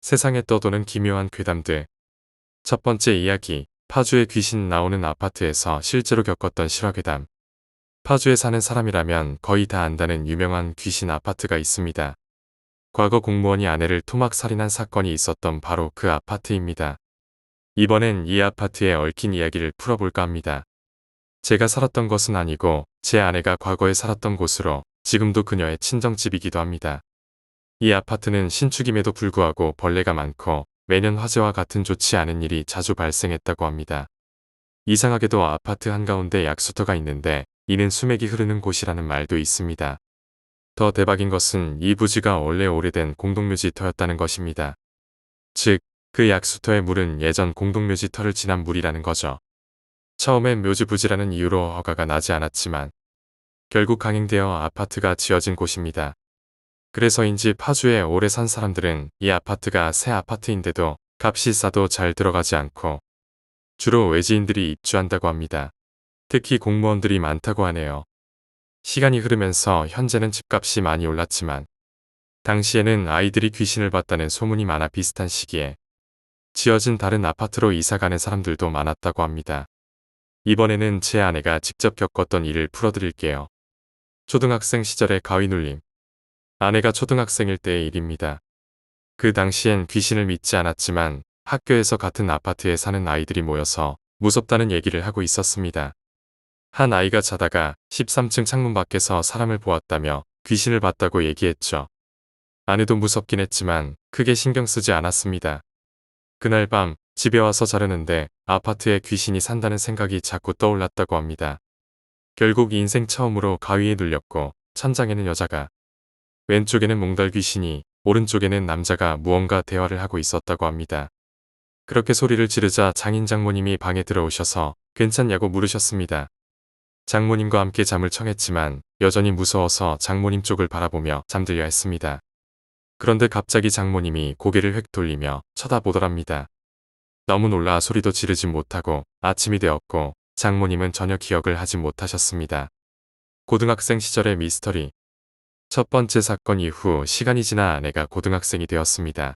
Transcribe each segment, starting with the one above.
세상에 떠도는 기묘한 괴담들. 첫 번째 이야기, 파주에 귀신 나오는 아파트에서 실제로 겪었던 실화괴담. 파주에 사는 사람이라면 거의 다 안다는 유명한 귀신 아파트가 있습니다. 과거 공무원이 아내를 토막살인한 사건이 있었던 바로 그 아파트입니다. 이번엔 이 아파트에 얽힌 이야기를 풀어볼까 합니다. 제가 살았던 것은 아니고 제 아내가 과거에 살았던 곳으로 지금도 그녀의 친정집이기도 합니다. 이 아파트는 신축임에도 불구하고 벌레가 많고 매년 화재와 같은 좋지 않은 일이 자주 발생했다고 합니다. 이상하게도 아파트 한가운데 약수터가 있는데 이는 수맥이 흐르는 곳이라는 말도 있습니다. 더 대박인 것은 이 부지가 원래 오래된 공동묘지터였다는 것입니다. 즉, 그 약수터의 물은 예전 공동묘지터를 지난 물이라는 거죠. 처음엔 묘지 부지라는 이유로 허가가 나지 않았지만 결국 강행되어 아파트가 지어진 곳입니다. 그래서인지 파주에 오래 산 사람들은 이 아파트가 새 아파트인데도 값이 싸도 잘 들어가지 않고 주로 외지인들이 입주한다고 합니다. 특히 공무원들이 많다고 하네요. 시간이 흐르면서 현재는 집값이 많이 올랐지만 당시에는 아이들이 귀신을 봤다는 소문이 많아 비슷한 시기에 지어진 다른 아파트로 이사가는 사람들도 많았다고 합니다. 이번에는 제 아내가 직접 겪었던 일을 풀어드릴게요. 초등학생 시절의 가위눌림. 아내가 초등학생일 때의 일입니다. 그 당시엔 귀신을 믿지 않았지만 학교에서 같은 아파트에 사는 아이들이 모여서 무섭다는 얘기를 하고 있었습니다. 한 아이가 자다가 13층 창문 밖에서 사람을 보았다며 귀신을 봤다고 얘기했죠. 아내도 무섭긴 했지만 크게 신경 쓰지 않았습니다. 그날 밤 집에 와서 자려는데 아파트에 귀신이 산다는 생각이 자꾸 떠올랐다고 합니다. 결국 인생 처음으로 가위에 눌렸고 천장에는 여자가, 왼쪽에는 몽달 귀신이, 오른쪽에는 남자가 무언가 대화를 하고 있었다고 합니다. 그렇게 소리를 지르자 장인 장모님이 방에 들어오셔서 괜찮냐고 물으셨습니다. 장모님과 함께 잠을 청했지만 여전히 무서워서 장모님 쪽을 바라보며 잠들려 했습니다. 그런데 갑자기 장모님이 고개를 획 돌리며 쳐다보더랍니다. 너무 놀라 소리도 지르지 못하고 아침이 되었고 장모님은 전혀 기억을 하지 못하셨습니다. 고등학생 시절의 미스터리. 첫 번째 사건 이후 시간이 지나 아내가 고등학생이 되었습니다.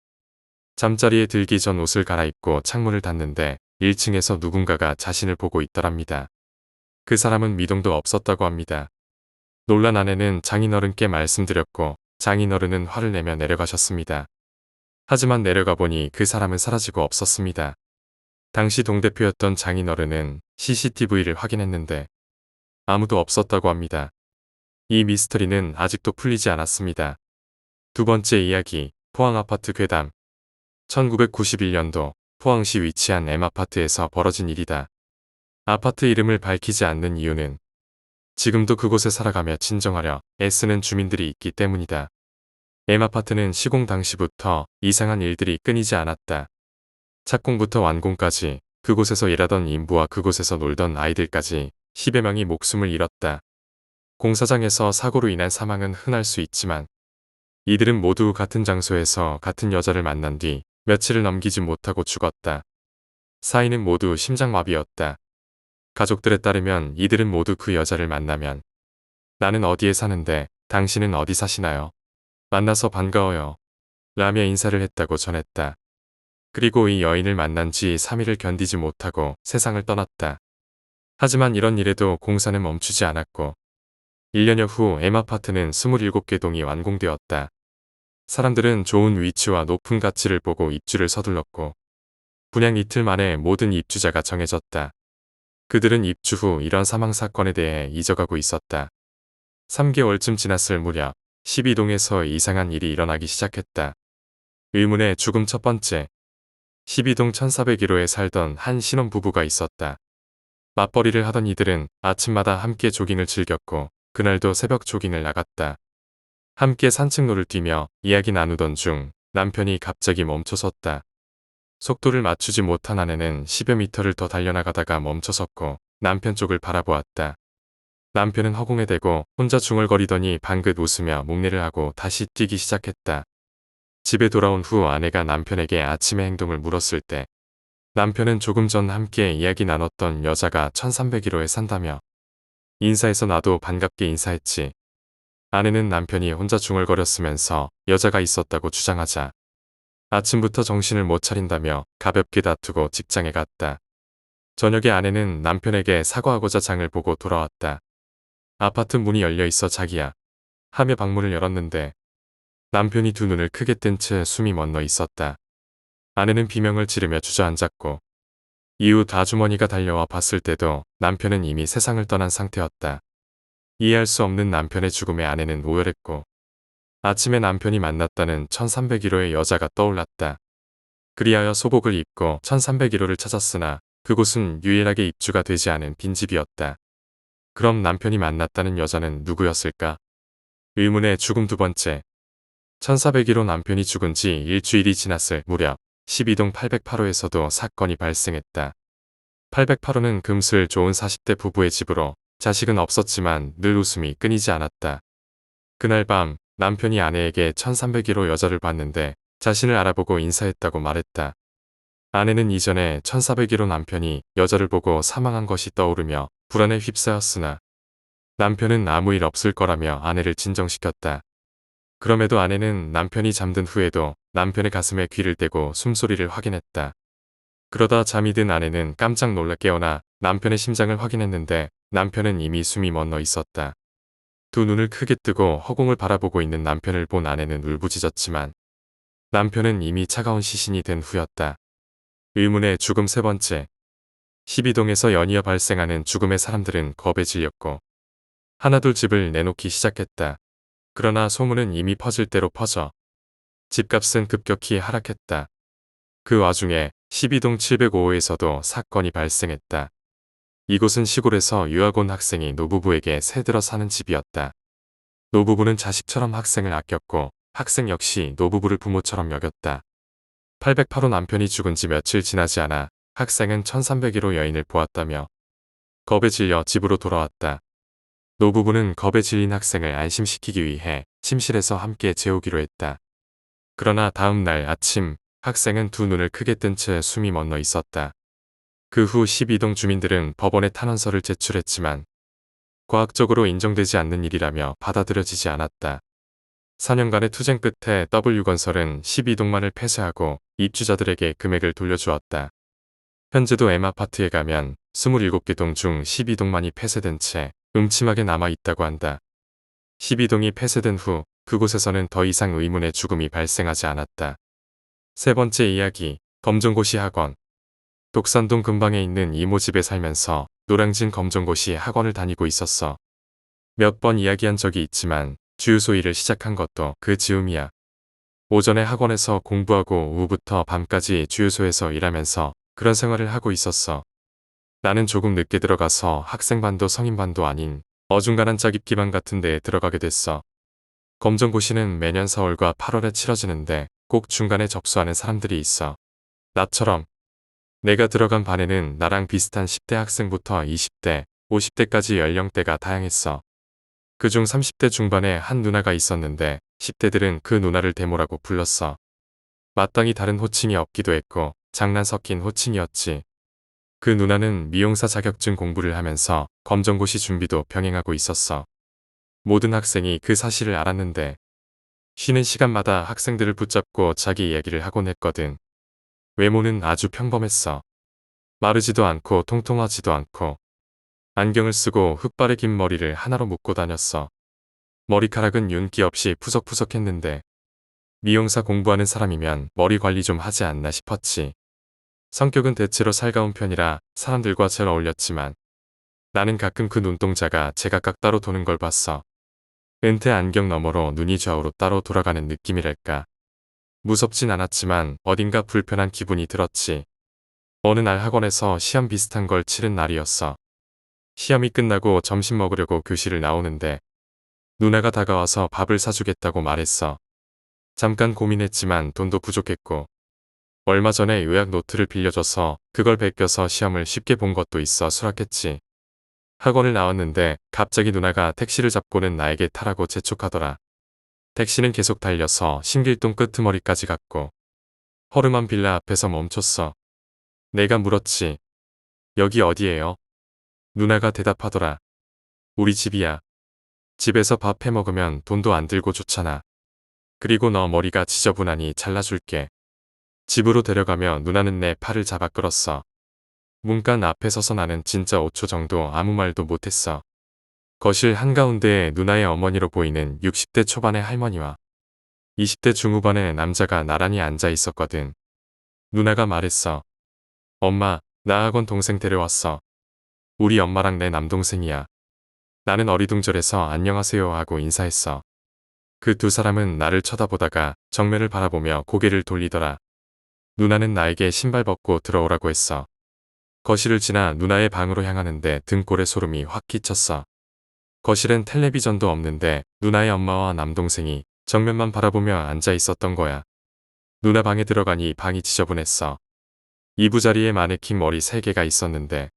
잠자리에 들기 전 옷을 갈아입고 창문을 닫는데 1층에서 누군가가 자신을 보고 있더랍니다. 그 사람은 미동도 없었다고 합니다. 놀란 아내는 장인어른께 말씀드렸고 장인어른은 화를 내며 내려가셨습니다. 하지만 내려가 보니 그 사람은 사라지고 없었습니다. 당시 동대표였던 장인어른은 CCTV를 확인했는데 아무도 없었다고 합니다. 이 미스터리는 아직도 풀리지 않았습니다. 두 번째 이야기, 포항 아파트 괴담. 1991년도 포항시 위치한 M아파트에서 벌어진 일이다. 아파트 이름을 밝히지 않는 이유는 지금도 그곳에 살아가며 친정하려 애쓰는 주민들이 있기 때문이다. M아파트는 시공 당시부터 이상한 일들이 끊이지 않았다. 착공부터 완공까지 그곳에서 일하던 인부와 그곳에서 놀던 아이들까지 10여 명이 목숨을 잃었다. 공사장에서 사고로 인한 사망은 흔할 수 있지만 이들은 모두 같은 장소에서 같은 여자를 만난 뒤 며칠을 넘기지 못하고 죽었다. 사인은 모두 심장마비였다. 가족들에 따르면 이들은 모두 그 여자를 만나면 나는 어디에 사는데 당신은 어디 사시나요? 만나서 반가워요. 라며 인사를 했다고 전했다. 그리고 이 여인을 만난 지 3일을 견디지 못하고 세상을 떠났다. 하지만 이런 일에도 공사는 멈추지 않았고 1년여 후 M아파트는 27개 동이 완공되었다. 사람들은 좋은 위치와 높은 가치를 보고 입주를 서둘렀고 분양 이틀 만에 모든 입주자가 정해졌다. 그들은 입주 후 이런 사망 사건에 대해 잊어가고 있었다. 3개월쯤 지났을 무렵 12동에서 이상한 일이 일어나기 시작했다. 의문의 죽음 첫 번째. 12동 1401호에 살던 한 신혼부부가 있었다. 맞벌이를 하던 이들은 아침마다 함께 조깅을 즐겼고 그날도 새벽 조깅을 나갔다. 함께 산책로를 뛰며 이야기 나누던 중 남편이 갑자기 멈춰섰다. 속도를 맞추지 못한 아내는 10여 미터를 더 달려나가다가 멈춰섰고 남편 쪽을 바라보았다. 남편은 허공에 대고 혼자 중얼거리더니 방긋 웃으며 목례를 하고 다시 뛰기 시작했다. 집에 돌아온 후 아내가 남편에게 아침의 행동을 물었을 때 남편은 조금 전 함께 이야기 나눴던 여자가 1301호에 산다며 인사해서 나도 반갑게 인사했지. 아내는 남편이 혼자 중얼거렸으면서 여자가 있었다고 주장하자 아침부터 정신을 못 차린다며 가볍게 다투고 직장에 갔다. 저녁에 아내는 남편에게 사과하고자 장을 보고 돌아왔다. 아파트 문이 열려 있어 자기야 하며 방문을 열었는데 남편이 두 눈을 크게 뜬 채 숨이 멎어 있었다. 아내는 비명을 지르며 주저앉았고 이웃 아주머니가 달려와 봤을 때도 남편은 이미 세상을 떠난 상태였다. 이해할 수 없는 남편의 죽음에 아내는 오열했고 아침에 남편이 만났다는 1301호의 여자가 떠올랐다. 그리하여 소복을 입고 1301호를 찾았으나 그곳은 유일하게 입주가 되지 않은 빈집이었다. 그럼 남편이 만났다는 여자는 누구였을까? 의문의 죽음 두 번째. 1401호 남편이 죽은 지 일주일이 지났을 무렵 12동 808호에서도 사건이 발생했다. 808호는 금슬 좋은 40대 부부의 집으로 자식은 없었지만 늘 웃음이 끊이지 않았다. 그날 밤 남편이 아내에게 1301호 여자를 봤는데 자신을 알아보고 인사했다고 말했다. 아내는 이전에 1401호 남편이 여자를 보고 사망한 것이 떠오르며 불안에 휩싸였으나 남편은 아무 일 없을 거라며 아내를 진정시켰다. 그럼에도 아내는 남편이 잠든 후에도 남편의 가슴에 귀를 대고 숨소리를 확인했다. 그러다 잠이 든 아내는 깜짝 놀라 깨어나 남편의 심장을 확인했는데 남편은 이미 숨이 멎어 있었다. 두 눈을 크게 뜨고 허공을 바라보고 있는 남편을 본 아내는 울부짖었지만 남편은 이미 차가운 시신이 된 후였다. 의문의 죽음 세 번째. 12동에서 연이어 발생하는 죽음의 사람들은 겁에 질렸고 하나둘 집을 내놓기 시작했다. 그러나 소문은 이미 퍼질 대로 퍼져 집값은 급격히 하락했다. 그 와중에 12동 705호에서도 사건이 발생했다. 이곳은 시골에서 유학 온 학생이 노부부에게 새들어 사는 집이었다. 노부부는 자식처럼 학생을 아꼈고 학생 역시 노부부를 부모처럼 여겼다. 808호 남편이 죽은 지 며칠 지나지 않아 학생은 1301호 여인을 보았다며 겁에 질려 집으로 돌아왔다. 노부부는 겁에 질린 학생을 안심시키기 위해 침실에서 함께 재우기로 했다. 그러나 다음 날 아침 학생은 두 눈을 크게 뜬 채 숨이 멎어 있었다. 그 후 12동 주민들은 법원에 탄원서를 제출했지만 과학적으로 인정되지 않는 일이라며 받아들여지지 않았다. 4년간의 투쟁 끝에 W건설은 12동만을 폐쇄하고 입주자들에게 금액을 돌려주었다. 현재도 M아파트에 가면 27개 동 중 12동만이 폐쇄된 채 음침하게 남아있다고 한다. 12동이 폐쇄된 후 그곳에서는 더 이상 의문의 죽음이 발생하지 않았다. 세 번째 이야기, 검정고시 학원. 독산동 근방에 있는 이모 집에 살면서 노량진 검정고시 학원을 다니고 있었어. 몇 번 이야기한 적이 있지만 주유소 일을 시작한 것도 그 즈음이야. 오전에 학원에서 공부하고 오후부터 밤까지 주유소에서 일하면서 그런 생활을 하고 있었어. 나는 조금 늦게 들어가서 학생반도 성인반도 아닌 어중간한 짜깁기반 같은 데에 들어가게 됐어. 검정고시는 매년 4월과 8월에 치러지는데 꼭 중간에 접수하는 사람들이 있어. 나처럼. 내가 들어간 반에는 나랑 비슷한 10대 학생부터 20대, 50대까지 연령대가 다양했어. 그중 30대 중반에 한 누나가 있었는데 10대들은 그 누나를 데모라고 불렀어. 마땅히 다른 호칭이 없기도 했고 장난 섞인 호칭이었지. 그 누나는 미용사 자격증 공부를 하면서 검정고시 준비도 병행하고 있었어. 모든 학생이 그 사실을 알았는데 쉬는 시간마다 학생들을 붙잡고 자기 이야기를 하곤 했거든. 외모는 아주 평범했어. 마르지도 않고 통통하지도 않고 안경을 쓰고 흑발의 긴 머리를 하나로 묶고 다녔어. 머리카락은 윤기 없이 푸석푸석했는데 미용사 공부하는 사람이면 머리 관리 좀 하지 않나 싶었지. 성격은 대체로 살가운 편이라 사람들과 잘 어울렸지만 나는 가끔 그 눈동자가 제각각 따로 도는 걸 봤어. 은퇴 안경 너머로 눈이 좌우로 따로 돌아가는 느낌이랄까. 무섭진 않았지만 어딘가 불편한 기분이 들었지. 어느 날 학원에서 시험 비슷한 걸 치른 날이었어. 시험이 끝나고 점심 먹으려고 교실을 나오는데 누나가 다가와서 밥을 사주겠다고 말했어. 잠깐 고민했지만 돈도 부족했고 얼마 전에 요약 노트를 빌려줘서 그걸 베껴서 시험을 쉽게 본 것도 있어 수락했지. 학원을 나왔는데 갑자기 누나가 택시를 잡고는 나에게 타라고 재촉하더라. 택시는 계속 달려서 신길동 끄트머리까지 갔고 허름한 빌라 앞에서 멈췄어. 내가 물었지. 여기 어디예요? 누나가 대답하더라. 우리 집이야. 집에서 밥 해 먹으면 돈도 안 들고 좋잖아. 그리고 너 머리가 지저분하니 잘라줄게. 집으로 데려가며 누나는 내 팔을 잡아 끌었어. 문간 앞에 서서 나는 진짜 5초 정도 아무 말도 못했어. 거실 한가운데에 누나의 어머니로 보이는 60대 초반의 할머니와 20대 중후반의 남자가 나란히 앉아 있었거든. 누나가 말했어. 엄마, 나 학원 동생 데려왔어. 우리 엄마랑 내 남동생이야. 나는 어리둥절해서 안녕하세요 하고 인사했어. 그 두 사람은 나를 쳐다보다가 정면을 바라보며 고개를 돌리더라. 누나는 나에게 신발 벗고 들어오라고 했어. 거실을 지나 누나의 방으로 향하는데 등골에 소름이 확 끼쳤어. 거실엔 텔레비전도 없는데 누나의 엄마와 남동생이 정면만 바라보며 앉아 있었던 거야. 누나 방에 들어가니 방이 지저분했어. 이부자리에 마네킹 머리 3개가 있었는데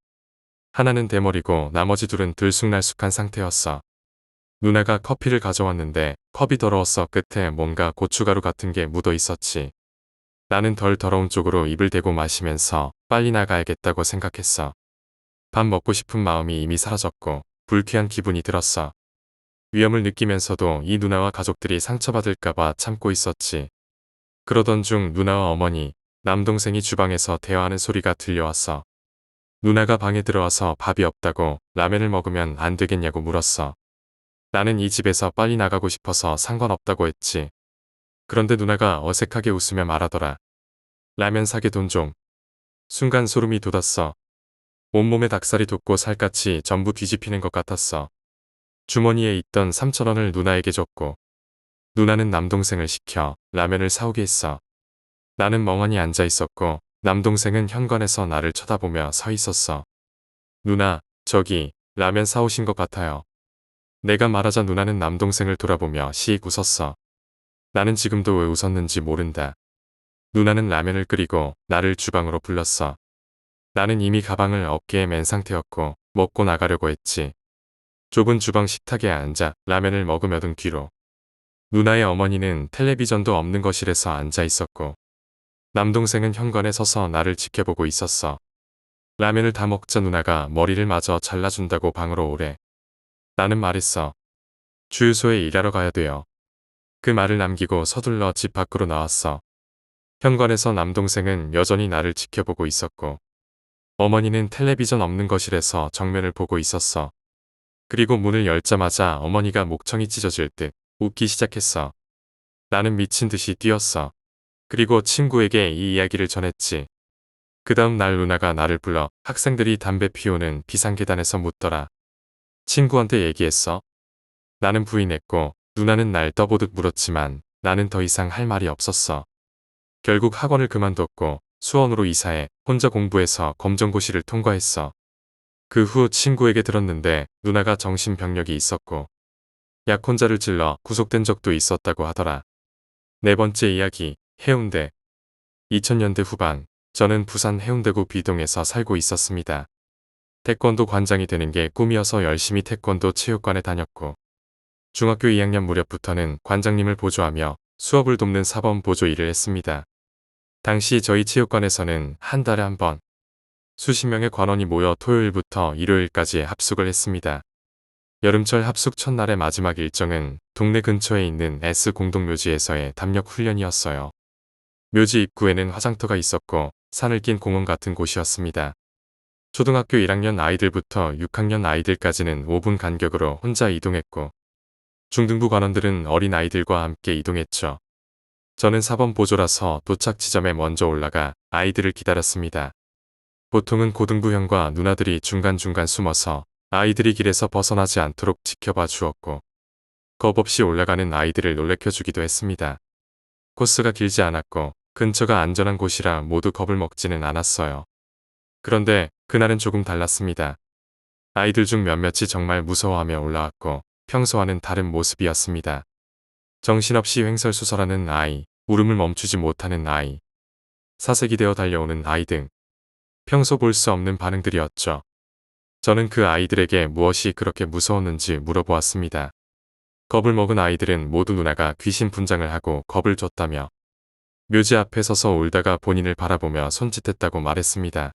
하나는 대머리고 나머지 둘은 들쑥날쑥한 상태였어. 누나가 커피를 가져왔는데 컵이 더러웠어. 끝에 뭔가 고춧가루 같은 게 묻어 있었지. 나는 덜 더러운 쪽으로 입을 대고 마시면서 빨리 나가야겠다고 생각했어. 밥 먹고 싶은 마음이 이미 사라졌고 불쾌한 기분이 들었어. 위험을 느끼면서도 이 누나와 가족들이 상처받을까봐 참고 있었지. 그러던 중 누나와 어머니, 남동생이 주방에서 대화하는 소리가 들려왔어. 누나가 방에 들어와서 밥이 없다고 라면을 먹으면 안 되겠냐고 물었어. 나는 이 집에서 빨리 나가고 싶어서 상관없다고 했지. 그런데 누나가 어색하게 웃으며 말하더라. 라면 사게 돈 좀. 순간 소름이 돋았어. 온몸에 닭살이 돋고 살갗이 전부 뒤집히는 것 같았어. 주머니에 있던 3,000원을 누나에게 줬고 누나는 남동생을 시켜 라면을 사오게 했어. 나는 멍하니 앉아 있었고 남동생은 현관에서 나를 쳐다보며 서 있었어. 누나, 저기 라면 사오신 것 같아요. 내가 말하자 누나는 남동생을 돌아보며 씩 웃었어. 나는 지금도 왜 웃었는지 모른다. 누나는 라면을 끓이고 나를 주방으로 불렀어. 나는 이미 가방을 어깨에 맨 상태였고 먹고 나가려고 했지. 좁은 주방 식탁에 앉아 라면을 먹으며든 뒤로. 누나의 어머니는 텔레비전도 없는 거실에서 앉아 있었고 남동생은 현관에 서서 나를 지켜보고 있었어. 라면을 다 먹자 누나가 머리를 마저 잘라준다고 방으로 오래. 나는 말했어. 주유소에 일하러 가야 돼요. 그 말을 남기고 서둘러 집 밖으로 나왔어. 현관에서 남동생은 여전히 나를 지켜보고 있었고 어머니는 텔레비전 없는 거실에서 정면을 보고 있었어. 그리고 문을 열자마자 어머니가 목청이 찢어질 듯 웃기 시작했어. 나는 미친 듯이 뛰었어. 그리고 친구에게 이 이야기를 전했지. 그 다음 날 누나가 나를 불러 학생들이 담배 피우는 비상계단에서 묻더라. 친구한테 얘기했어? 나는 부인했고 누나는 날 떠보듯 물었지만 나는 더 이상 할 말이 없었어. 결국 학원을 그만뒀고 수원으로 이사해 혼자 공부해서 검정고시를 통과했어. 그 후 친구에게 들었는데 누나가 정신병력이 있었고 약혼자를 찔러 구속된 적도 있었다고 하더라. 네 번째 이야기, 해운대. 2000년대 후반, 저는 부산 해운대구 비동에서 살고 있었습니다. 태권도 관장이 되는 게 꿈이어서 열심히 태권도 체육관에 다녔고 중학교 2학년 무렵부터는 관장님을 보조하며 수업을 돕는 사범 보조 일을 했습니다. 당시 저희 체육관에서는 한 달에 한 번 수십 명의 관원이 모여 토요일부터 일요일까지 합숙을 했습니다. 여름철 합숙 첫날의 마지막 일정은 동네 근처에 있는 S 공동묘지에서의 담력 훈련이었어요. 묘지 입구에는 화장터가 있었고 산을 낀 공원 같은 곳이었습니다. 초등학교 1학년 아이들부터 6학년 아이들까지는 5분 간격으로 혼자 이동했고 중등부 관원들은 어린 아이들과 함께 이동했죠. 저는 사범 보조라서 도착 지점에 먼저 올라가 아이들을 기다렸습니다. 보통은 고등부 형과 누나들이 중간중간 숨어서 아이들이 길에서 벗어나지 않도록 지켜봐 주었고 겁 없이 올라가는 아이들을 놀래켜주기도 했습니다. 코스가 길지 않았고 근처가 안전한 곳이라 모두 겁을 먹지는 않았어요. 그런데 그날은 조금 달랐습니다. 아이들 중 몇몇이 정말 무서워하며 올라왔고 평소와는 다른 모습이었습니다. 정신없이 횡설수설하는 아이, 울음을 멈추지 못하는 아이, 사색이 되어 달려오는 아이 등 평소 볼 수 없는 반응들이었죠. 저는 그 아이들에게 무엇이 그렇게 무서웠는지 물어보았습니다. 겁을 먹은 아이들은 모두 누나가 귀신 분장을 하고 겁을 줬다며 묘지 앞에 서서 울다가 본인을 바라보며 손짓했다고 말했습니다.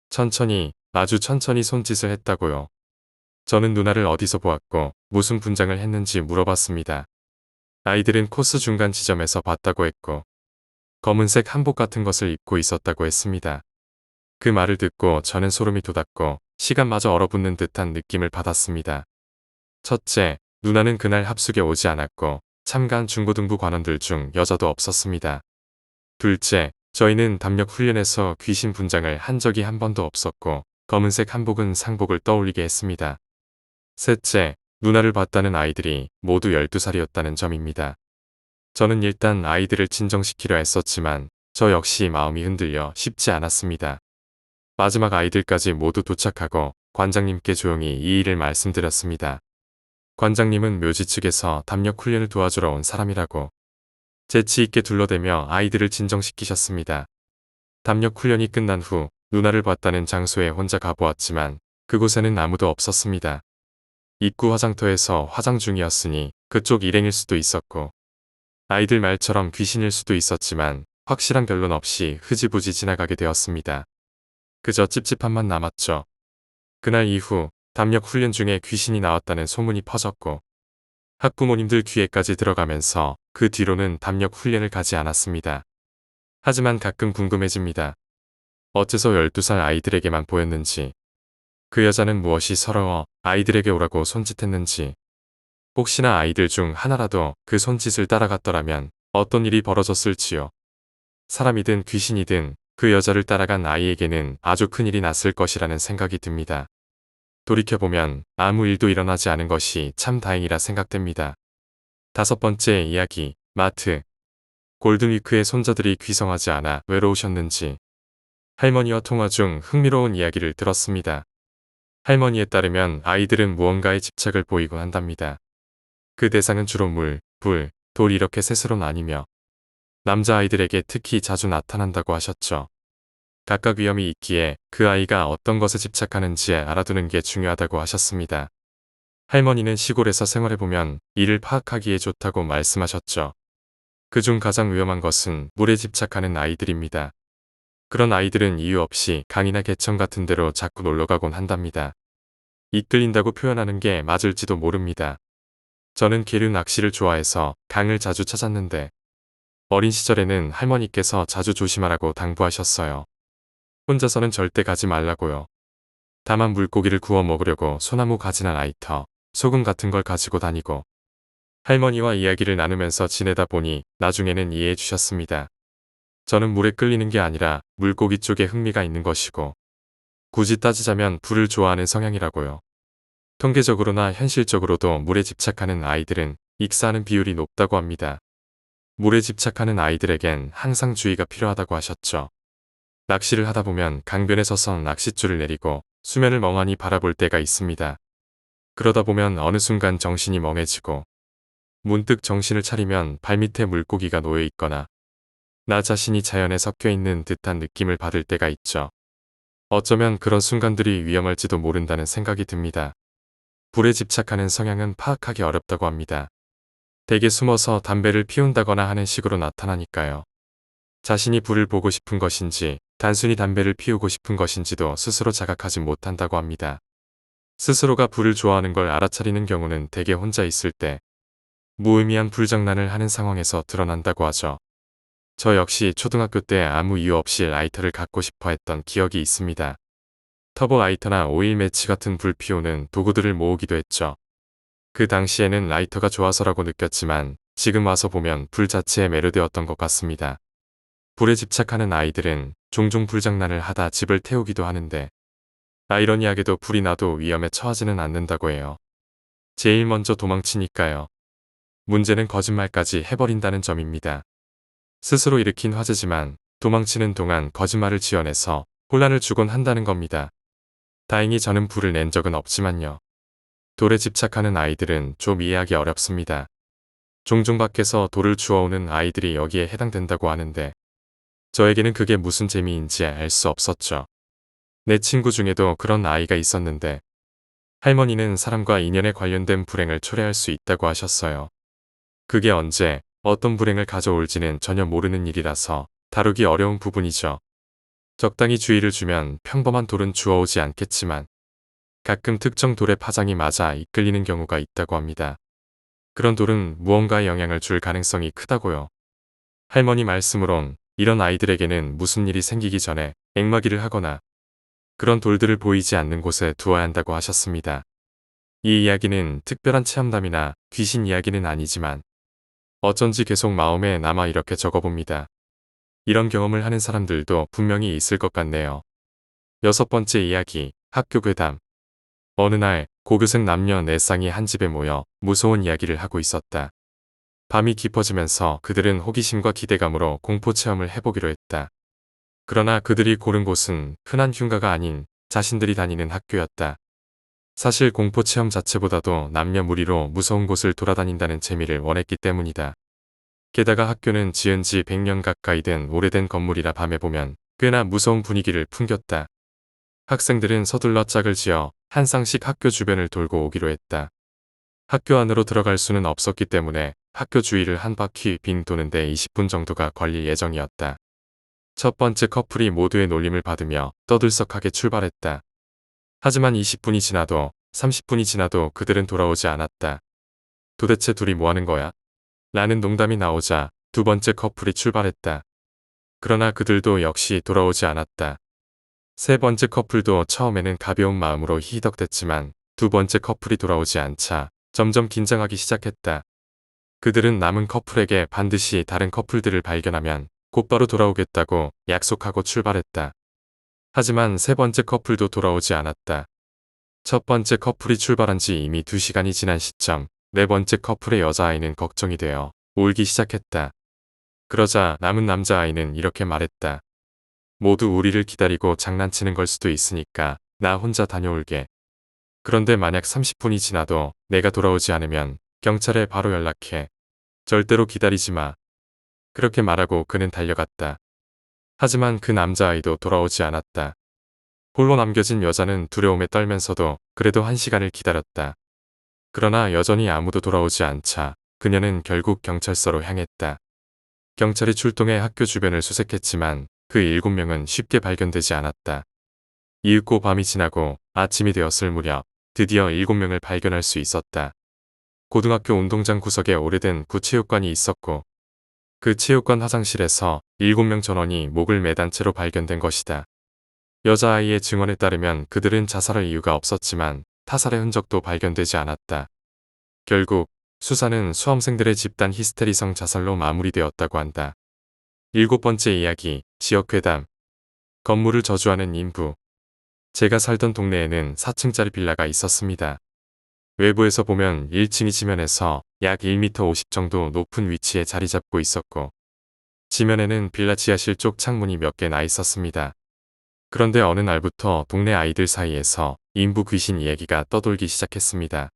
천천히, 아주 천천히 손짓을 했다고요. 저는 누나를 어디서 보았고 무슨 분장을 했는지 물어봤습니다. 아이들은 코스 중간 지점에서 봤다고 했고 검은색 한복 같은 것을 입고 있었다고 했습니다. 그 말을 듣고 저는 소름이 돋았고 시간마저 얼어붙는 듯한 느낌을 받았습니다. 첫째, 누나는 그날 합숙에 오지 않았고 참가한 중고등부 관원들 중 여자도 없었습니다. 둘째, 저희는 담력 훈련에서 귀신 분장을 한 적이 한 번도 없었고 검은색 한복은 상복을 떠올리게 했습니다. 셋째, 누나를 봤다는 아이들이 모두 12살이었다는 점입니다. 저는 일단 아이들을 진정시키려 했었지만 저 역시 마음이 흔들려 쉽지 않았습니다. 마지막 아이들까지 모두 도착하고 관장님께 조용히 이 일을 말씀드렸습니다. 관장님은 묘지 측에서 담력 훈련을 도와주러 온 사람이라고 재치 있게 둘러대며 아이들을 진정시키셨습니다. 담력 훈련이 끝난 후 누나를 봤다는 장소에 혼자 가보았지만 그곳에는 아무도 없었습니다. 입구 화장터에서 화장 중이었으니 그쪽 일행일 수도 있었고 아이들 말처럼 귀신일 수도 있었지만 확실한 결론 없이 흐지부지 지나가게 되었습니다. 그저 찝찝함만 남았죠. 그날 이후 담력 훈련 중에 귀신이 나왔다는 소문이 퍼졌고 학부모님들 귀에까지 들어가면서 그 뒤로는 담력 훈련을 가지 않았습니다. 하지만 가끔 궁금해집니다. 어째서 12살 아이들에게만 보였는지, 그 여자는 무엇이 서러워 아이들에게 오라고 손짓했는지, 혹시나 아이들 중 하나라도 그 손짓을 따라갔더라면 어떤 일이 벌어졌을지요. 사람이든 귀신이든 그 여자를 따라간 아이에게는 아주 큰 일이 났을 것이라는 생각이 듭니다. 돌이켜보면 아무 일도 일어나지 않은 것이 참 다행이라 생각됩니다. 다섯 번째 이야기, 마트. 골든위크의 손자들이 귀성하지 않아 외로우셨는지 할머니와 통화 중 흥미로운 이야기를 들었습니다. 할머니에 따르면 아이들은 무언가에 집착을 보이곤 한답니다. 그 대상은 주로 물, 불, 돌 이렇게 셋으로 나뉘며 남자아이들에게 특히 자주 나타난다고 하셨죠. 각각 위험이 있기에 그 아이가 어떤 것에 집착하는지 알아두는 게 중요하다고 하셨습니다. 할머니는 시골에서 생활해보면 이를 파악하기에 좋다고 말씀하셨죠. 그중 가장 위험한 것은 물에 집착하는 아이들입니다. 그런 아이들은 이유 없이 강이나 개천 같은 데로 자꾸 놀러가곤 한답니다. 이끌린다고 표현하는 게 맞을지도 모릅니다. 저는 계류 낚시를 좋아해서 강을 자주 찾았는데 어린 시절에는 할머니께서 자주 조심하라고 당부하셨어요. 혼자서는 절대 가지 말라고요. 다만 물고기를 구워 먹으려고 소나무 가지나 라이터, 소금 같은 걸 가지고 다니고 할머니와 이야기를 나누면서 지내다 보니 나중에는 이해해 주셨습니다. 저는 물에 끌리는 게 아니라 물고기 쪽에 흥미가 있는 것이고 굳이 따지자면 불을 좋아하는 성향이라고요. 통계적으로나 현실적으로도 물에 집착하는 아이들은 익사하는 비율이 높다고 합니다. 물에 집착하는 아이들에겐 항상 주의가 필요하다고 하셨죠. 낚시를 하다 보면 강변에 서서 낚싯줄을 내리고 수면을 멍하니 바라볼 때가 있습니다. 그러다 보면 어느 순간 정신이 멍해지고 문득 정신을 차리면 발밑에 물고기가 놓여 있거나 나 자신이 자연에 섞여 있는 듯한 느낌을 받을 때가 있죠. 어쩌면 그런 순간들이 위험할지도 모른다는 생각이 듭니다. 불에 집착하는 성향은 파악하기 어렵다고 합니다. 대개 숨어서 담배를 피운다거나 하는 식으로 나타나니까요. 자신이 불을 보고 싶은 것인지 단순히 담배를 피우고 싶은 것인지도 스스로 자각하지 못한다고 합니다. 스스로가 불을 좋아하는 걸 알아차리는 경우는 대개 혼자 있을 때 무의미한 불장난을 하는 상황에서 드러난다고 하죠. 저 역시 초등학교 때 아무 이유 없이 라이터를 갖고 싶어 했던 기억이 있습니다. 터보 라이터나 오일 매치 같은 불 피우는 도구들을 모으기도 했죠. 그 당시에는 라이터가 좋아서라고 느꼈지만 지금 와서 보면 불 자체에 매료되었던 것 같습니다. 불에 집착하는 아이들은 종종 불장난을 하다 집을 태우기도 하는데 아이러니하게도 불이 나도 위험에 처하지는 않는다고 해요. 제일 먼저 도망치니까요. 문제는 거짓말까지 해버린다는 점입니다. 스스로 일으킨 화재지만 도망치는 동안 거짓말을 지어내서 혼란을 주곤 한다는 겁니다. 다행히 저는 불을 낸 적은 없지만요. 돌에 집착하는 아이들은 좀 이해하기 어렵습니다. 종종 밖에서 돌을 주워오는 아이들이 여기에 해당된다고 하는데 저에게는 그게 무슨 재미인지 알 수 없었죠. 내 친구 중에도 그런 아이가 있었는데 할머니는 사람과 인연에 관련된 불행을 초래할 수 있다고 하셨어요. 그게 언제 어떤 불행을 가져올지는 전혀 모르는 일이라서 다루기 어려운 부분이죠. 적당히 주의를 주면 평범한 돌은 주워오지 않겠지만 가끔 특정 돌의 파장이 맞아 이끌리는 경우가 있다고 합니다. 그런 돌은 무언가에 영향을 줄 가능성이 크다고요. 할머니 말씀으론 이런 아이들에게는 무슨 일이 생기기 전에 앵마기를 하거나 그런 돌들을 보이지 않는 곳에 두어야 한다고 하셨습니다. 이 이야기는 특별한 체험담이나 귀신 이야기는 아니지만 어쩐지 계속 마음에 남아 이렇게 적어봅니다. 이런 경험을 하는 사람들도 분명히 있을 것 같네요. 6번째 이야기, 학교 괴담. 어느 날 고교생 남녀 4쌍이 한 집에 모여 무서운 이야기를 하고 있었다. 밤이 깊어지면서 그들은 호기심과 기대감으로 공포 체험을 해보기로 했다. 그러나 그들이 고른 곳은 흔한 흉가가 아닌 자신들이 다니는 학교였다. 사실 공포 체험 자체보다도 남녀 무리로 무서운 곳을 돌아다닌다는 재미를 원했기 때문이다. 게다가 학교는 지은 지 100년 가까이 된 오래된 건물이라 밤에 보면 꽤나 무서운 분위기를 풍겼다. 학생들은 서둘러 짝을 지어 한 쌍씩 학교 주변을 돌고 오기로 했다. 학교 안으로 들어갈 수는 없었기 때문에 학교 주위를 한 바퀴 빙 도는데 20분 정도가 걸릴 예정이었다. 첫 번째 커플이 모두의 놀림을 받으며 떠들썩하게 출발했다. 하지만 20분이 지나도 30분이 지나도 그들은 돌아오지 않았다. 도대체 둘이 뭐하는 거야? 라는 농담이 나오자 두 번째 커플이 출발했다. 그러나 그들도 역시 돌아오지 않았다. 세 번째 커플도 처음에는 가벼운 마음으로 희덕댔지만 두 번째 커플이 돌아오지 않자 점점 긴장하기 시작했다. 그들은 남은 커플에게 반드시 다른 커플들을 발견하면 곧바로 돌아오겠다고 약속하고 출발했다. 하지만 세 번째 커플도 돌아오지 않았다. 첫 번째 커플이 출발한 지 이미 2시간이 지난 시점, 네 번째 커플의 여자아이는 걱정이 되어 울기 시작했다. 그러자 남은 남자아이는 이렇게 말했다. 모두 우리를 기다리고 장난치는 걸 수도 있으니까 나 혼자 다녀올게. 그런데 만약 30분이 지나도 내가 돌아오지 않으면 경찰에 바로 연락해. 절대로 기다리지 마. 그렇게 말하고 그는 달려갔다. 하지만 그 남자아이도 돌아오지 않았다. 홀로 남겨진 여자는 두려움에 떨면서도 그래도 1시간을 기다렸다. 그러나 여전히 아무도 돌아오지 않자 그녀는 결국 경찰서로 향했다. 경찰이 출동해 학교 주변을 수색했지만 그 7명은 쉽게 발견되지 않았다. 이윽고 밤이 지나고 아침이 되었을 무렵 드디어 7명을 발견할 수 있었다. 고등학교 운동장 구석에 오래된 구체육관이 있었고 그 체육관 화장실에서 7명 전원이 목을 매단 채로 발견된 것이다. 여자아이의 증언에 따르면 그들은 자살할 이유가 없었지만 타살의 흔적도 발견되지 않았다. 결국 수사는 수험생들의 집단 히스테리성 자살로 마무리되었다고 한다. 7번째 이야기, 지역괴담. 건물을 저주하는 인부. 제가 살던 동네에는 4층짜리 빌라가 있었습니다. 외부에서 보면 1층이 지면에서 약 1m 50 정도 높은 위치에 자리 잡고 있었고 지면에는 빌라 지하실 쪽 창문이 몇 개 나 있었습니다. 그런데 어느 날부터 동네 아이들 사이에서 인부 귀신 이야기가 떠돌기 시작했습니다.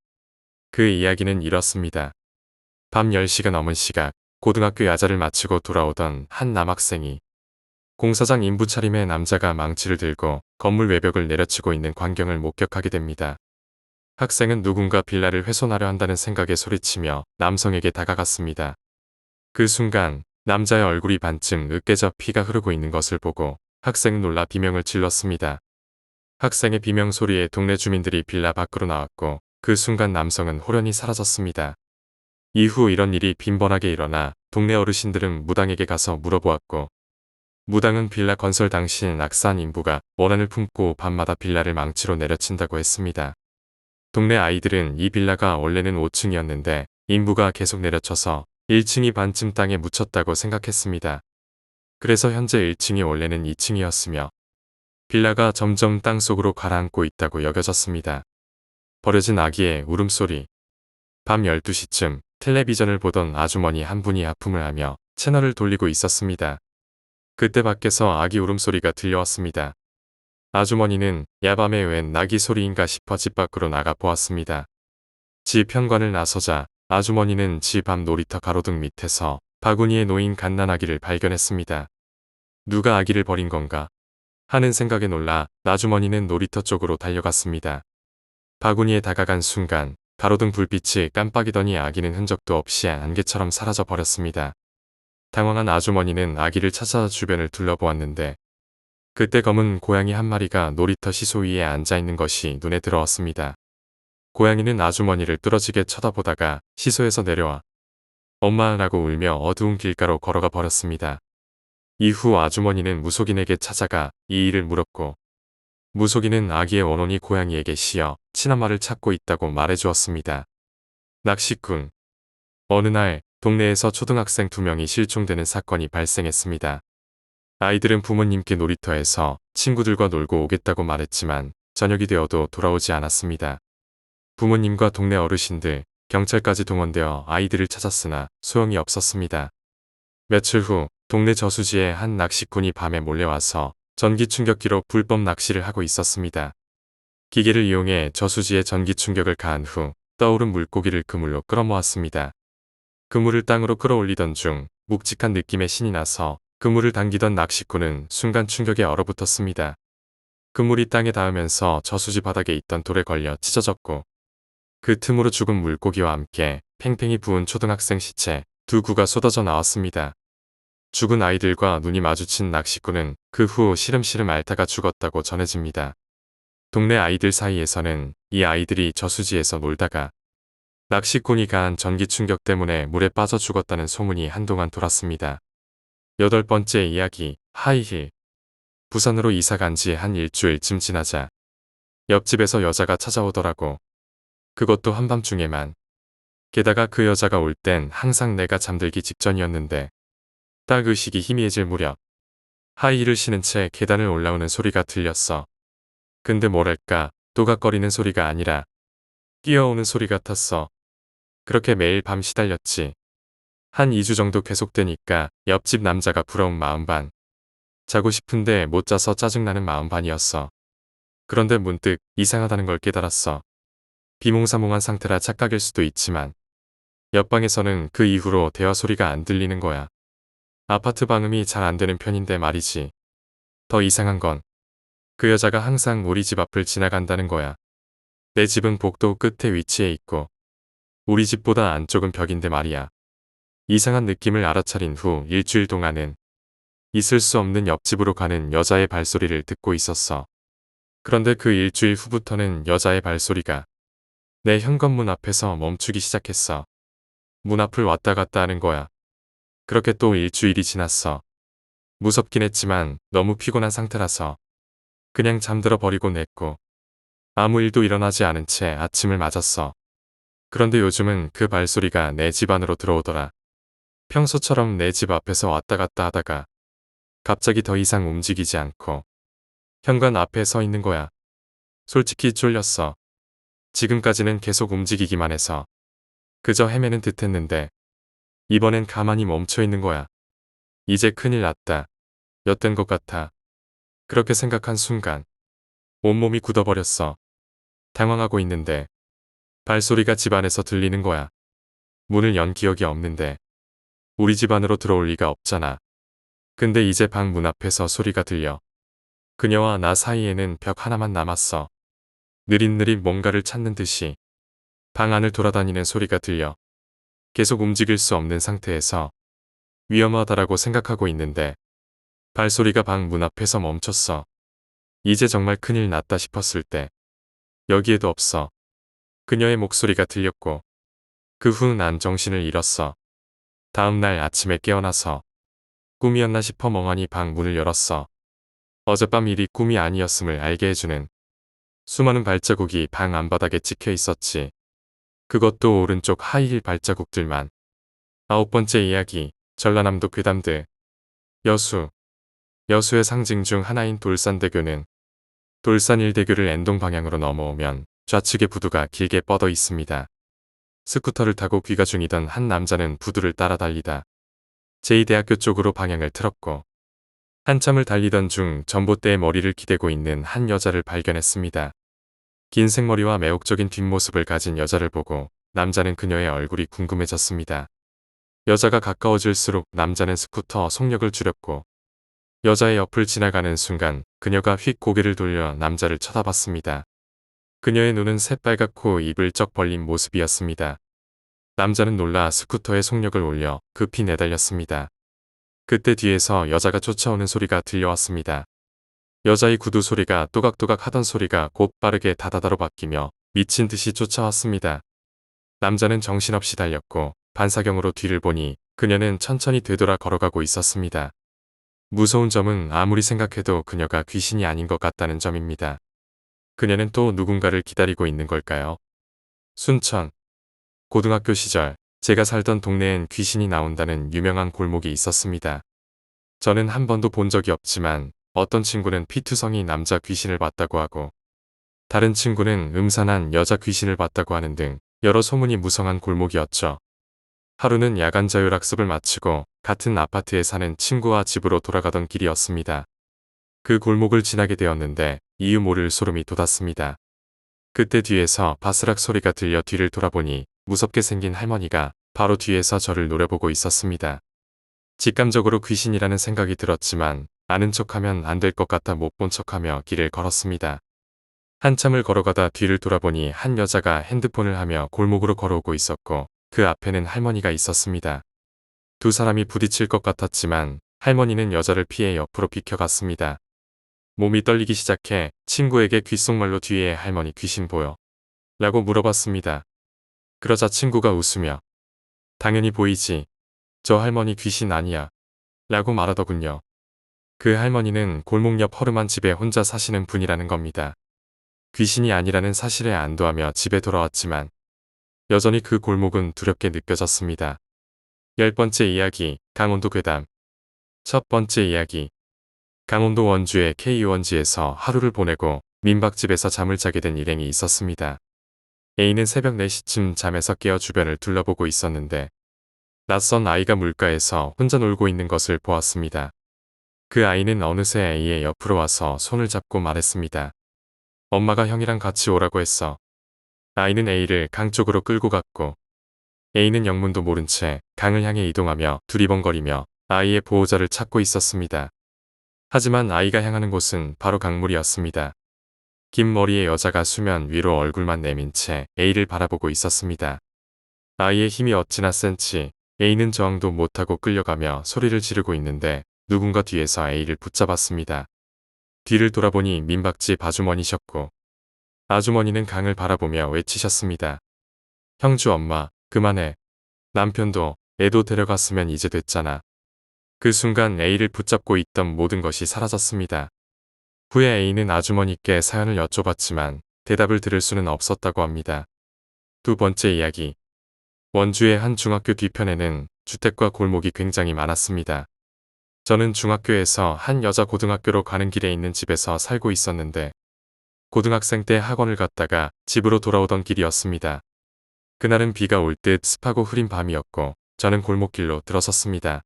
그 이야기는 이렇습니다. 밤 10시가 넘은 시각 고등학교 야자를 마치고 돌아오던 한 남학생이 공사장 인부 차림의 남자가 망치를 들고 건물 외벽을 내려치고 있는 광경을 목격하게 됩니다. 학생은 누군가 빌라를 훼손하려 한다는 생각에 소리치며 남성에게 다가갔습니다. 그 순간 남자의 얼굴이 반쯤 으깨져 피가 흐르고 있는 것을 보고 학생은 놀라 비명을 질렀습니다. 학생의 비명 소리에 동네 주민들이 빌라 밖으로 나왔고 그 순간 남성은 호련히 사라졌습니다. 이후 이런 일이 빈번하게 일어나 동네 어르신들은 무당에게 가서 물어보았고 무당은 빌라 건설 당시 낙사한 인부가 원한을 품고 밤마다 빌라를 망치로 내려친다고 했습니다. 동네 아이들은 이 빌라가 원래는 5층이었는데 인부가 계속 내려쳐서 1층이 반쯤 땅에 묻혔다고 생각했습니다. 그래서 현재 1층이 원래는 2층이었으며 빌라가 점점 땅속으로 가라앉고 있다고 여겨졌습니다. 버려진 아기의 울음소리. 밤 12시쯤 텔레비전을 보던 아주머니 한 분이 하품을 하며 채널을 돌리고 있었습니다. 그때 밖에서 아기 울음소리가 들려왔습니다. 아주머니는 야밤에 웬 나귀 소리인가 싶어 집 밖으로 나가 보았습니다. 집 현관을 나서자 아주머니는 집 앞 놀이터 가로등 밑에서 바구니에 놓인 갓난아기를 발견했습니다. 누가 아기를 버린 건가 하는 생각에 놀라 아주머니는 놀이터 쪽으로 달려갔습니다. 바구니에 다가간 순간 가로등 불빛이 깜빡이더니 아기는 흔적도 없이 안개처럼 사라져 버렸습니다. 당황한 아주머니는 아기를 찾아 주변을 둘러보았는데 그때 검은 고양이 한 마리가 놀이터 시소 위에 앉아있는 것이 눈에 들어왔습니다. 고양이는 아주머니를 뚫어지게 쳐다보다가 시소에서 내려와 엄마라고 울며 어두운 길가로 걸어가 버렸습니다. 이후 아주머니는 무속인에게 찾아가 이 일을 물었고 무속인은 아기의 원혼이 고양이에게 씌어 친엄마를 찾고 있다고 말해주었습니다. 낚시꾼. 어느 날 동네에서 초등학생 2명이 실종되는 사건이 발생했습니다. 아이들은 부모님께 놀이터에서 친구들과 놀고 오겠다고 말했지만 저녁이 되어도 돌아오지 않았습니다. 부모님과 동네 어르신들, 경찰까지 동원되어 아이들을 찾았으나 소용이 없었습니다. 며칠 후 동네 저수지에 한 낚시꾼이 밤에 몰래와서 전기 충격기로 불법 낚시를 하고 있었습니다. 기계를 이용해 저수지에 전기 충격을 가한 후 떠오른 물고기를 그물로 끌어모았습니다. 그물을 땅으로 끌어올리던 중 묵직한 느낌에 신이 나서 그물을 당기던 낚시꾼은 순간 충격에 얼어붙었습니다. 그물이 땅에 닿으면서 저수지 바닥에 있던 돌에 걸려 찢어졌고 그 틈으로 죽은 물고기와 함께 팽팽히 부은 초등학생 시체 2구가 쏟아져 나왔습니다. 죽은 아이들과 눈이 마주친 낚시꾼은 그 후 시름시름 앓다가 죽었다고 전해집니다. 동네 아이들 사이에서는 이 아이들이 저수지에서 놀다가 낚시꾼이 가한 전기 충격 때문에 물에 빠져 죽었다는 소문이 한동안 돌았습니다. 8번째 이야기, 하이힐. 부산으로 이사 간 지 한 일주일쯤 지나자 옆집에서 여자가 찾아오더라고. 그것도 한밤중에만. 게다가 그 여자가 올 땐 항상 내가 잠들기 직전이었는데 딱 의식이 희미해질 무렵 하이힐을 신은 채 계단을 올라오는 소리가 들렸어. 근데 뭐랄까 또각거리는 소리가 아니라 뛰어오는 소리 같았어. 그렇게 매일 밤 시달렸지. 한 2주 정도 계속되니까 옆집 남자가 부러운 마음 반. 자고 싶은데 못 자서 짜증나는 마음 반이었어. 그런데 문득 이상하다는 걸 깨달았어. 비몽사몽한 상태라 착각일 수도 있지만 옆방에서는 그 이후로 대화 소리가 안 들리는 거야. 아파트 방음이 잘 안 되는 편인데 말이지. 더 이상한 건 그 여자가 항상 우리 집 앞을 지나간다는 거야. 내 집은 복도 끝에 위치해 있고 우리 집보다 안쪽은 벽인데 말이야. 이상한 느낌을 알아차린 후 일주일 동안은 있을 수 없는 옆집으로 가는 여자의 발소리를 듣고 있었어. 그런데 그 일주일 후부터는 여자의 발소리가 내 현관문 앞에서 멈추기 시작했어. 문 앞을 왔다 갔다 하는 거야. 그렇게 또 일주일이 지났어. 무섭긴 했지만 너무 피곤한 상태라서 그냥 잠들어 버리고 냈고 아무 일도 일어나지 않은 채 아침을 맞았어. 그런데 요즘은 그 발소리가 내 집 안으로 들어오더라. 평소처럼 내 집 앞에서 왔다 갔다 하다가 갑자기 더 이상 움직이지 않고 현관 앞에 서 있는 거야. 솔직히 쫄렸어. 지금까지는 계속 움직이기만 해서 그저 헤매는 듯 했는데 이번엔 가만히 멈춰 있는 거야. 이제 큰일 났다. 엿된 것 같아. 그렇게 생각한 순간 온몸이 굳어버렸어. 당황하고 있는데 발소리가 집 안에서 들리는 거야. 문을 연 기억이 없는데 우리 집 안으로 들어올 리가 없잖아. 근데 이제 방 문 앞에서 소리가 들려. 그녀와 나 사이에는 벽 하나만 남았어. 느릿느릿 뭔가를 찾는 듯이 방 안을 돌아다니는 소리가 들려. 계속 움직일 수 없는 상태에서 위험하다라고 생각하고 있는데 발소리가 방 문 앞에서 멈췄어. 이제 정말 큰일 났다 싶었을 때 여기에도 없어. 그녀의 목소리가 들렸고 그 후 난 정신을 잃었어. 다음 날 아침에 깨어나서 꿈이었나 싶어 멍하니 방 문을 열었어. 어젯밤 일이 꿈이 아니었음을 알게 해주는 수많은 발자국이 방 안바닥에 찍혀 있었지. 그것도 오른쪽 하이힐 발자국들만. 9번째 이야기, 전라남도 괴담들. 여수. 여수의 상징 중 하나인 돌산대교는 돌산 일대교를 엔동 방향으로 넘어오면 좌측에 부두가 길게 뻗어 있습니다. 스쿠터를 타고 귀가 중이던 한 남자는 부두를 따라 달리다 제2대학교 쪽으로 방향을 틀었고 한참을 달리던 중 전봇대에 머리를 기대고 있는 한 여자를 발견했습니다. 긴 생머리와 매혹적인 뒷모습을 가진 여자를 보고 남자는 그녀의 얼굴이 궁금해졌습니다. 여자가 가까워질수록 남자는 스쿠터 속력을 줄였고 여자의 옆을 지나가는 순간 그녀가 휙 고개를 돌려 남자를 쳐다봤습니다. 그녀의 눈은 새빨갛고 입을 쩍 벌린 모습이었습니다. 남자는 놀라 스쿠터의 속력을 올려 급히 내달렸습니다. 그때 뒤에서 여자가 쫓아오는 소리가 들려왔습니다. 여자의 구두 소리가 또각또각 하던 소리가 곧 빠르게 다다다로 바뀌며 미친 듯이 쫓아왔습니다. 남자는 정신없이 달렸고 반사경으로 뒤를 보니 그녀는 천천히 되돌아 걸어가고 있었습니다. 무서운 점은 아무리 생각해도 그녀가 귀신이 아닌 것 같다는 점입니다. 그녀는 또 누군가를 기다리고 있는 걸까요? 순천. 고등학교 시절 제가 살던 동네엔 귀신이 나온다는 유명한 골목이 있었습니다. 저는 한 번도 본 적이 없지만 어떤 친구는 피투성이 남자 귀신을 봤다고 하고 다른 친구는 음산한 여자 귀신을 봤다고 하는 등 여러 소문이 무성한 골목이었죠. 하루는 야간 자율학습을 마치고 같은 아파트에 사는 친구와 집으로 돌아가던 길이었습니다. 그 골목을 지나게 되었는데 이유 모를 소름이 돋았습니다. 그때 뒤에서 바스락 소리가 들려 뒤를 돌아보니 무섭게 생긴 할머니가 바로 뒤에서 저를 노려보고 있었습니다. 직감적으로 귀신이라는 생각이 들었지만 아는 척하면 안 될 것 같아 못 본 척하며 길을 걸었습니다. 한참을 걸어가다 뒤를 돌아보니 한 여자가 핸드폰을 하며 골목으로 걸어오고 있었고 그 앞에는 할머니가 있었습니다. 두 사람이 부딪힐 것 같았지만 할머니는 여자를 피해 옆으로 비켜갔습니다. 몸이 떨리기 시작해 친구에게 귓속말로 뒤에 할머니 귀신 보여? 라고 물어봤습니다. 그러자 친구가 웃으며 당연히 보이지. 저 할머니 귀신 아니야. 라고 말하더군요. 그 할머니는 골목 옆 허름한 집에 혼자 사시는 분이라는 겁니다. 귀신이 아니라는 사실에 안도하며 집에 돌아왔지만 여전히 그 골목은 두렵게 느껴졌습니다. 10번째 이야기, 강원도 괴담. 첫 번째 이야기. 강원도 원주의 K유원지에서 하루를 보내고 민박집에서 잠을 자게 된 일행이 있었습니다. A는 새벽 4시쯤 잠에서 깨어 주변을 둘러보고 있었는데 낯선 아이가 물가에서 혼자 놀고 있는 것을 보았습니다. 그 아이는 어느새 A의 옆으로 와서 손을 잡고 말했습니다. 엄마가 형이랑 같이 오라고 했어. 아이는 A를 강 쪽으로 끌고 갔고 A는 영문도 모른 채 강을 향해 이동하며 두리번거리며 아이의 보호자를 찾고 있었습니다. 하지만 아이가 향하는 곳은 바로 강물이었습니다. 긴 머리의 여자가 수면 위로 얼굴만 내민 채 A를 바라보고 있었습니다. 아이의 힘이 어찌나 센지 A는 저항도 못하고 끌려가며 소리를 지르고 있는데 누군가 뒤에서 A를 붙잡았습니다. 뒤를 돌아보니 민박집 아주머니셨고 아주머니는 강을 바라보며 외치셨습니다. 형주 엄마, 그만해. 남편도 애도 데려갔으면 이제 됐잖아. 그 순간 A를 붙잡고 있던 모든 것이 사라졌습니다. 후에 A는 아주머니께 사연을 여쭤봤지만 대답을 들을 수는 없었다고 합니다. 두 번째 이야기. 원주의 한 중학교 뒤편에는 주택과 골목이 굉장히 많았습니다. 저는 중학교에서 한 여자 고등학교로 가는 길에 있는 집에서 살고 있었는데 고등학생 때 학원을 갔다가 집으로 돌아오던 길이었습니다. 그날은 비가 올 듯 습하고 흐린 밤이었고 저는 골목길로 들어섰습니다.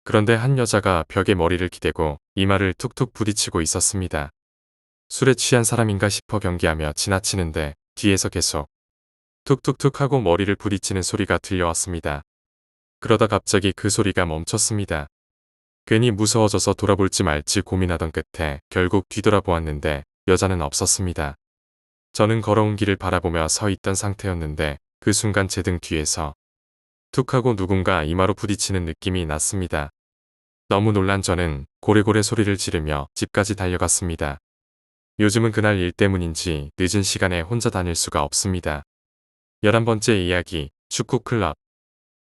그런데 한 여자가 벽에 머리를 기대고 이마를 툭툭 부딪히고 있었습니다. 술에 취한 사람인가 싶어 경계하며 지나치는데 뒤에서 계속 툭툭툭 하고 머리를 부딪히는 소리가 들려왔습니다. 그러다 갑자기 그 소리가 멈췄습니다. 괜히 무서워져서 돌아볼지 말지 고민하던 끝에 결국 뒤돌아보았는데 여자는 없었습니다. 저는 걸어온 길을 바라보며 서 있던 상태였는데 그 순간 제 등 뒤에서 툭 하고 누군가 이마로 부딪히는 느낌이 났습니다. 너무 놀란 저는 고래고래 소리를 지르며 집까지 달려갔습니다. 요즘은 그날 일 때문인지 늦은 시간에 혼자 다닐 수가 없습니다. 11번째 이야기, 축구클럽.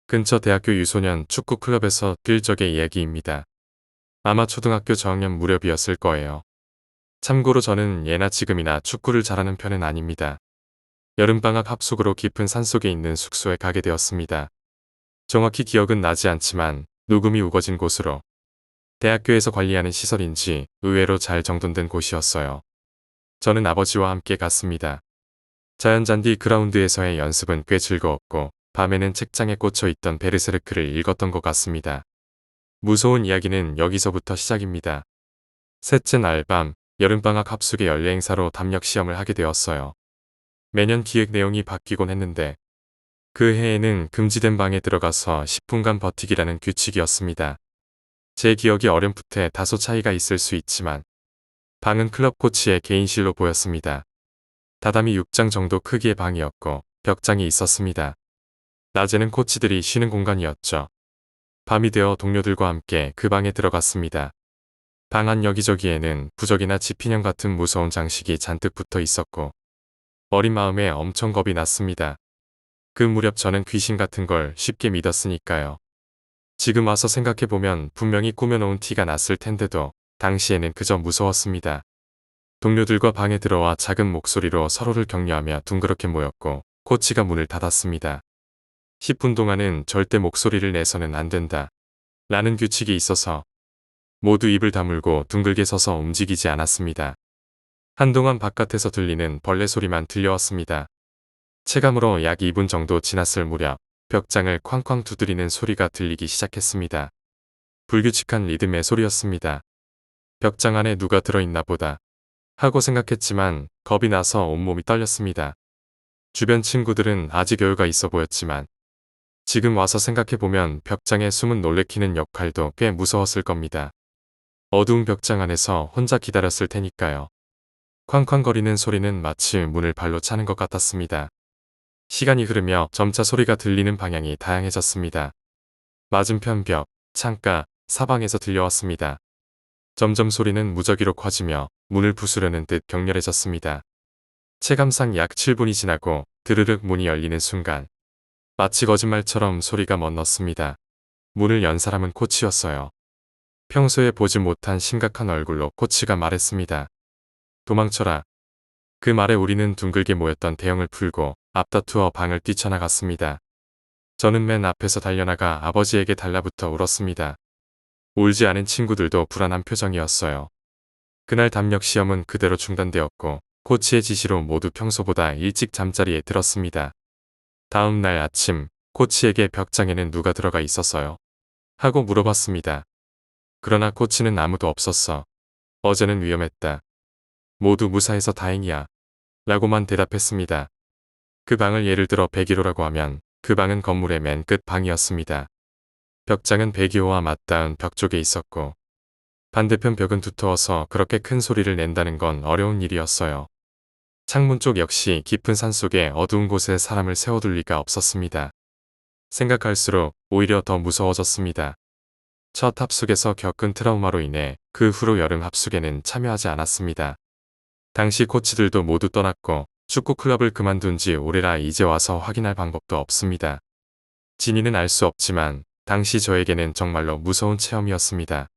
근처 대학교 유소년 축구클럽에서 뛸 적의 이야기입니다. 아마 초등학교 저학년 무렵이었을 거예요. 참고로 저는 예나 지금이나 축구를 잘하는 편은 아닙니다. 여름방학 합숙으로 깊은 산속에 있는 숙소에 가게 되었습니다. 정확히 기억은 나지 않지만 녹음이 우거진 곳으로 대학교에서 관리하는 시설인지 의외로 잘 정돈된 곳이었어요. 저는 아버지와 함께 갔습니다. 자연잔디 그라운드에서의 연습은 꽤 즐거웠고 밤에는 책장에 꽂혀 있던 베르세르크를 읽었던 것 같습니다. 무서운 이야기는 여기서부터 시작입니다. 셋째 날 밤 여름방학 합숙의 연례 행사로 담력 시험을 하게 되었어요. 매년 기획 내용이 바뀌곤 했는데 그 해에는 금지된 방에 들어가서 10분간 버티기라는 규칙이었습니다. 제 기억이 어렴풋해 다소 차이가 있을 수 있지만 방은 클럽 코치의 개인실로 보였습니다. 다다미 6장 정도 크기의 방이었고 벽장이 있었습니다. 낮에는 코치들이 쉬는 공간이었죠. 밤이 되어 동료들과 함께 그 방에 들어갔습니다. 방 안 여기저기에는 부적이나 지피년 같은 무서운 장식이 잔뜩 붙어 있었고 어린 마음에 엄청 겁이 났습니다. 그 무렵 저는 귀신 같은 걸 쉽게 믿었으니까요. 지금 와서 생각해보면 분명히 꾸며놓은 티가 났을 텐데도 당시에는 그저 무서웠습니다. 동료들과 방에 들어와 작은 목소리로 서로를 격려하며 둥그렇게 모였고 코치가 문을 닫았습니다. 10분 동안은 절대 목소리를 내서는 안 된다. 라는 규칙이 있어서 모두 입을 다물고 둥글게 서서 움직이지 않았습니다. 한동안 바깥에서 들리는 벌레 소리만 들려왔습니다. 체감으로 약 2분 정도 지났을 무렵 벽장을 쾅쾅 두드리는 소리가 들리기 시작했습니다. 불규칙한 리듬의 소리였습니다. 벽장 안에 누가 들어있나 보다 하고 생각했지만 겁이 나서 온몸이 떨렸습니다. 주변 친구들은 아직 여유가 있어 보였지만 지금 와서 생각해보면 벽장에 숨은 놀래키는 역할도 꽤 무서웠을 겁니다. 어두운 벽장 안에서 혼자 기다렸을 테니까요. 쾅쾅거리는 소리는 마치 문을 발로 차는 것 같았습니다. 시간이 흐르며 점차 소리가 들리는 방향이 다양해졌습니다. 맞은편 벽, 창가, 사방에서 들려왔습니다. 점점 소리는 무작위로 커지며 문을 부수려는 듯 격렬해졌습니다. 체감상 약 7분이 지나고 드르륵 문이 열리는 순간 마치 거짓말처럼 소리가 멎었습니다. 문을 연 사람은 코치였어요. 평소에 보지 못한 심각한 얼굴로 코치가 말했습니다. 도망쳐라. 그 말에 우리는 둥글게 모였던 대형을 풀고 앞다투어 방을 뛰쳐나갔습니다. 저는 맨 앞에서 달려나가 아버지에게 달라붙어 울었습니다. 울지 않은 친구들도 불안한 표정이었어요. 그날 담력 시험은 그대로 중단되었고 코치의 지시로 모두 평소보다 일찍 잠자리에 들었습니다. 다음 날 아침 코치에게 벽장에는 누가 들어가 있었어요? 하고 물어봤습니다. 그러나 코치는 아무도 없었어. 어제는 위험했다. 모두 무사해서 다행이야. 라고만 대답했습니다. 그 방을 예를 들어 101호라고 하면 그 방은 건물의 맨 끝 방이었습니다. 벽장은 102호와 맞닿은 벽 쪽에 있었고 반대편 벽은 두터워서 그렇게 큰 소리를 낸다는 건 어려운 일이었어요. 창문 쪽 역시 깊은 산속에 어두운 곳에 사람을 세워둘 리가 없었습니다. 생각할수록 오히려 더 무서워졌습니다. 첫 합숙에서 겪은 트라우마로 인해 그 후로 여름 합숙에는 참여하지 않았습니다. 당시 코치들도 모두 떠났고 축구 클럽을 그만둔 지 오래라 이제 와서 확인할 방법도 없습니다. 진이는 알 수 없지만 당시 저에게는 정말로 무서운 체험이었습니다.